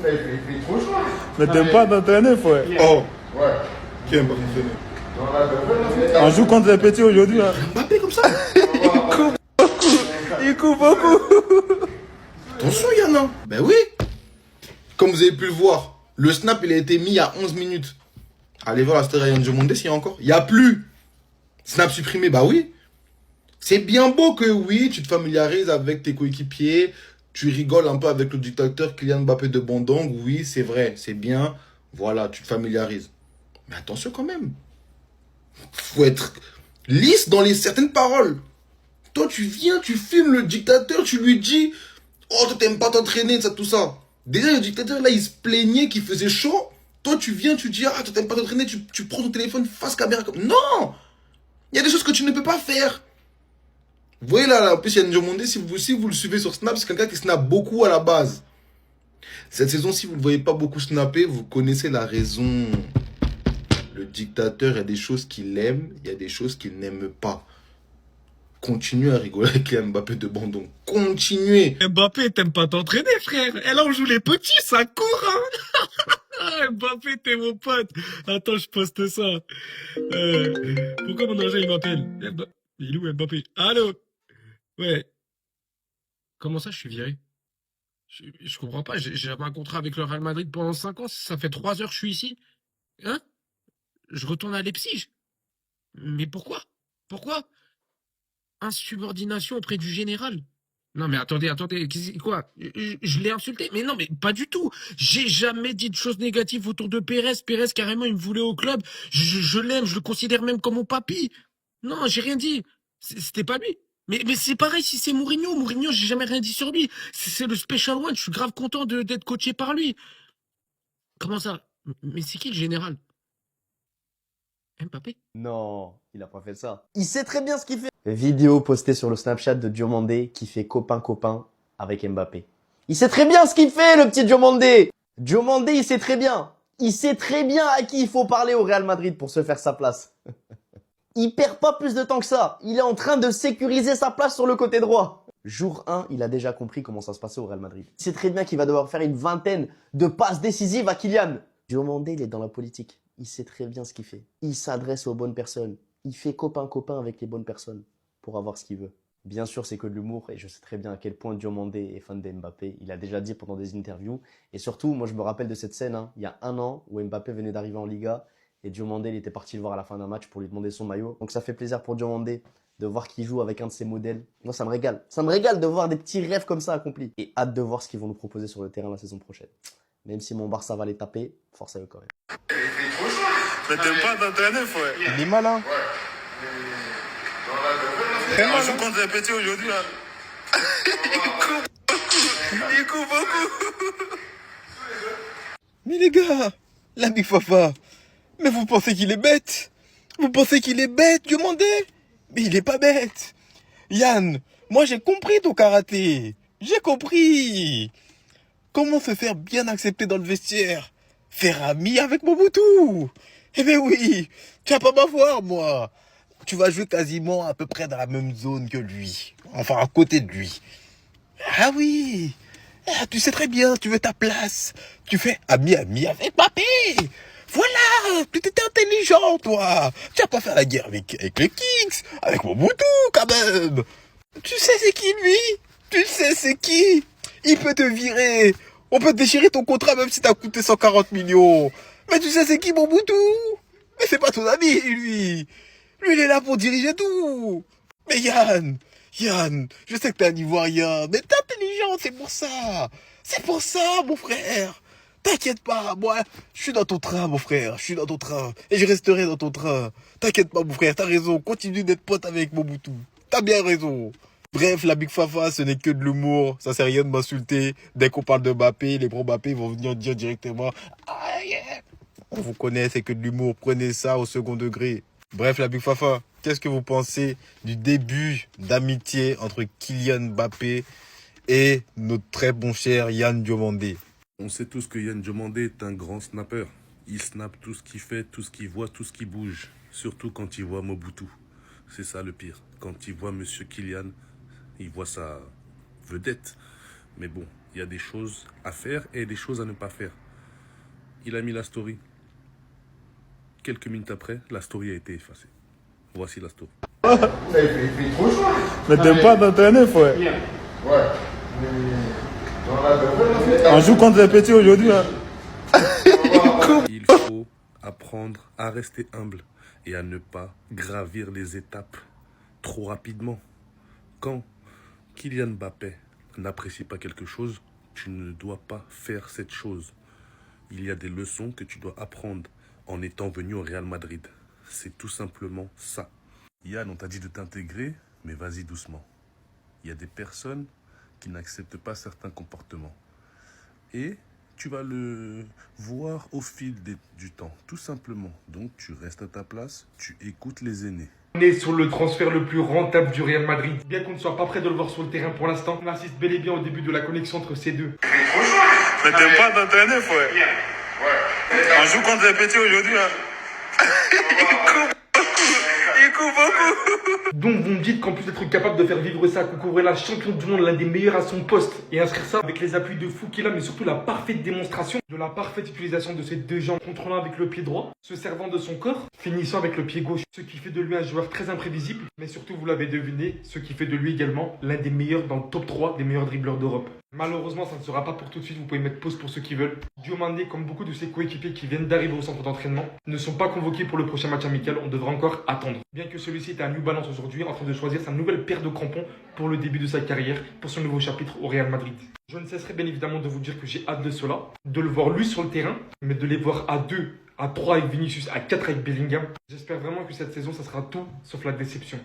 Mais il fait trop chaud. Mais t'aimes pas t'entraîner, frère. Oh, Ouais. qui aime pas s'entraîner? On joue contre les petits aujourd'hui. Hein. Mbappé comme ça. Il court beaucoup. Attention, Yana. Ben oui. Comme vous avez pu le voir, le snap, il a été mis il y a 11 minutes. Allez voir la story Yann Diomandé s'il y a encore. Il n'y a plus. Snap supprimé, bah oui. C'est bien beau que oui, tu te familiarises avec tes coéquipiers, tu rigoles un peu avec le dictateur Kylian Mbappé de Bandung. Oui, c'est vrai, c'est bien. Voilà, tu te familiarises. Mais attention quand même. Faut être lisse dans certaines paroles. Toi, tu viens, tu filmes le dictateur, tu lui dis « Oh, toi, t'aimes pas t'entraîner, ça, tout ça. » Déjà, le dictateur, là, il se plaignait qu'il faisait chaud. Toi, tu viens, tu dis « Ah, toi, t'aimes pas t'entraîner, tu prends ton téléphone face caméra. » Non. Il y a des choses que tu ne peux pas faire. Vous voyez là, en plus, il y a Ndiomondé, si vous le suivez sur Snap, c'est quelqu'un qui snap beaucoup à la base. Cette saison, si vous ne le voyez pas beaucoup snapper, vous connaissez la raison. Le dictateur, il y a des choses qu'il aime, il y a des choses qu'il n'aime pas. Continuez à rigoler avec Kylian Mbappé de Bandung. Continuez. Mbappé, t'aimes pas t'entraîner, frère. Et là, on joue les petits, ça court, hein. Mbappé, t'es mon pote. Attends, je poste ça. Pourquoi mon agent, il m'appelle? Il est où, Mbappé? Allô? Ouais. Comment ça, je suis viré? Je comprends pas. J'avais un contrat avec le Real Madrid pendant 5 ans. Ça fait 3 heures que je suis ici. Hein? Je retourne à Leipzig. Mais pourquoi? Pourquoi? Insubordination auprès du général. Non mais attendez, quoi? Je l'ai insulté? Mais non, mais pas du tout. J'ai jamais dit de choses négatives autour de Pérez. Pérez, carrément, il me voulait au club. Je l'aime, je le considère même comme mon papy. Non, j'ai rien dit. C'était pas lui. Mais c'est pareil si c'est Mourinho. Mourinho, j'ai jamais rien dit sur lui. C'est le special one. Je suis grave content d'être coaché par lui. Comment ça? Mais c'est qui le général? Mbappé? Non, il a pas fait ça. Il sait très bien ce qu'il fait. Vidéo postée sur le Snapchat de Diomandé qui fait copain-copain avec Mbappé. Il sait très bien ce qu'il fait, le petit Diomandé. Diomandé, il sait très bien. Il sait très bien à qui il faut parler au Real Madrid pour se faire sa place. Il perd pas plus de temps que ça. Il est en train de sécuriser sa place sur le côté droit. Jour 1, il a déjà compris comment ça se passait au Real Madrid. Il sait très bien qu'il va devoir faire une vingtaine de passes décisives à Kylian. Diomandé, il est dans la politique. Il sait très bien ce qu'il fait. Il s'adresse aux bonnes personnes. Il fait copain-copain avec les bonnes personnes pour avoir ce qu'il veut. Bien sûr, c'est que de l'humour et je sais très bien à quel point Diomandé est fan de Mbappé. Il a déjà dit pendant des interviews. Et surtout, moi, je me rappelle de cette scène, il y a 1 an, où Mbappé venait d'arriver en Liga et Diomandé, il était parti le voir à la fin d'un match pour lui demander son maillot. Donc ça fait plaisir pour Diomandé de voir qu'il joue avec un de ses modèles. Moi, ça me régale. Ça me régale de voir des petits rêves comme ça accomplis. Et hâte de voir ce qu'ils vont nous proposer sur le terrain la saison prochaine. Même si mon Barça va les taper, force à eux quand même. Mais t'aimes pas t'entraîner, frère. Il est malin. Ouais. On joue contre les petits aujourd'hui. Hein. Il court beaucoup. Mais les gars, la Big Fafa, mais vous pensez qu'il est bête? Vous pensez qu'il est bête, demandez? Mais il est pas bête. Yann, moi j'ai compris ton karaté. J'ai compris. Comment se faire bien accepter dans le vestiaire? Faire ami avec Mobutu. Eh ben oui, tu vas pas m'avoir, moi. Tu vas jouer quasiment à peu près dans la même zone que lui. Enfin, à côté de lui. Ah oui. Ah, tu sais très bien, tu veux ta place. Tu fais ami avec Mbappé. Voilà, tu étais intelligent, toi. Tu vas pas faire la guerre avec les Kings, avec Mobutu, quand même. Tu sais c'est qui, lui? Tu sais c'est qui? Il peut te virer. On peut déchirer ton contrat même si t'as coûté 140 millions. Mais tu sais c'est qui, Mobutu? Mais c'est pas ton ami, lui. Lui, il est là pour diriger tout. Mais Yann, je sais que t'es un Ivoirien, mais t'es intelligent, c'est pour ça. C'est pour ça, mon frère. T'inquiète pas, moi, je suis dans ton train, mon frère. Je suis dans ton train. Et je resterai dans ton train. T'inquiète pas, mon frère, t'as raison. Continue d'être pote avec Mobutu. T'as bien raison. Bref, la Big Fafa, ce n'est que de l'humour. Ça sert à rien de m'insulter. Dès qu'on parle de Mbappé, les pro Mbappé vont venir dire directement « Ah yeah !» On vous connaît, c'est que de l'humour. Prenez ça au second degré. Bref, la Big Fafa, qu'est-ce que vous pensez du début d'amitié entre Kylian Mbappé et notre très bon cher Yann Diomandé? On sait tous que Yann Diomandé est un grand snapper. Il snappe tout ce qu'il fait, tout ce qu'il voit, tout ce qui bouge. Surtout quand il voit Mobutu. C'est ça le pire. Quand il voit Monsieur Kylian, il voit sa vedette. Mais bon, Il y a des choses à faire et des choses à ne pas faire. Il a mis la story. Quelques minutes après, la story a été effacée. Voici la story. Il fait trop chaud. Mais t'aimes pas t'entraîner, frère. Ouais. On joue contre les petits aujourd'hui. Hein. Il faut apprendre à rester humble et à ne pas gravir les étapes trop rapidement. Quand Kylian Mbappé n'apprécie pas quelque chose, tu ne dois pas faire cette chose. Il y a des leçons que tu dois apprendre en étant venu au Real Madrid. C'est tout simplement ça. Yann, on t'a dit de t'intégrer, mais vas-y doucement. Il y a des personnes qui n'acceptent pas certains comportements. Et tu vas le voir au fil du temps, tout simplement. Donc tu restes à ta place, tu écoutes les aînés. On est sur le transfert le plus rentable du Real Madrid. Bien qu'on ne soit pas prêt de le voir sur le terrain pour l'instant, on assiste bel et bien au début de la connexion entre ces deux. Mais t'aimes pas t'entraîner, frère. On joue contre les petits aujourd'hui. Hein. Il coupe beaucoup. Donc vous me dites qu'en plus d'être capable de faire vivre ça, Cucurella, champion du monde, l'un des meilleurs à son poste, et inscrire ça avec les appuis de fou qu'il a, mais surtout la parfaite démonstration de la parfaite utilisation de ses deux jambes, contrôlant avec le pied droit, se servant de son corps, finissant avec le pied gauche, ce qui fait de lui un joueur très imprévisible, mais surtout vous l'avez deviné, ce qui fait de lui également l'un des meilleurs dans le top 3 des meilleurs dribbleurs d'Europe. Malheureusement, ça ne sera pas pour tout de suite, vous pouvez mettre pause pour ceux qui veulent. Diomandé, comme beaucoup de ses coéquipiers qui viennent d'arriver au centre d'entraînement, ne sont pas convoqués pour le prochain match amical, on devra encore attendre. Bien que celui-ci est à New Balance aujourd'hui, en train de choisir sa nouvelle paire de crampons pour le début de sa carrière, pour son nouveau chapitre au Real Madrid. Je ne cesserai bien évidemment de vous dire que j'ai hâte de cela, de le voir lui sur le terrain, mais de les voir à 2, à 3 avec Vinicius, à 4 avec Bellingham. J'espère vraiment que cette saison, ça sera tout sauf la déception.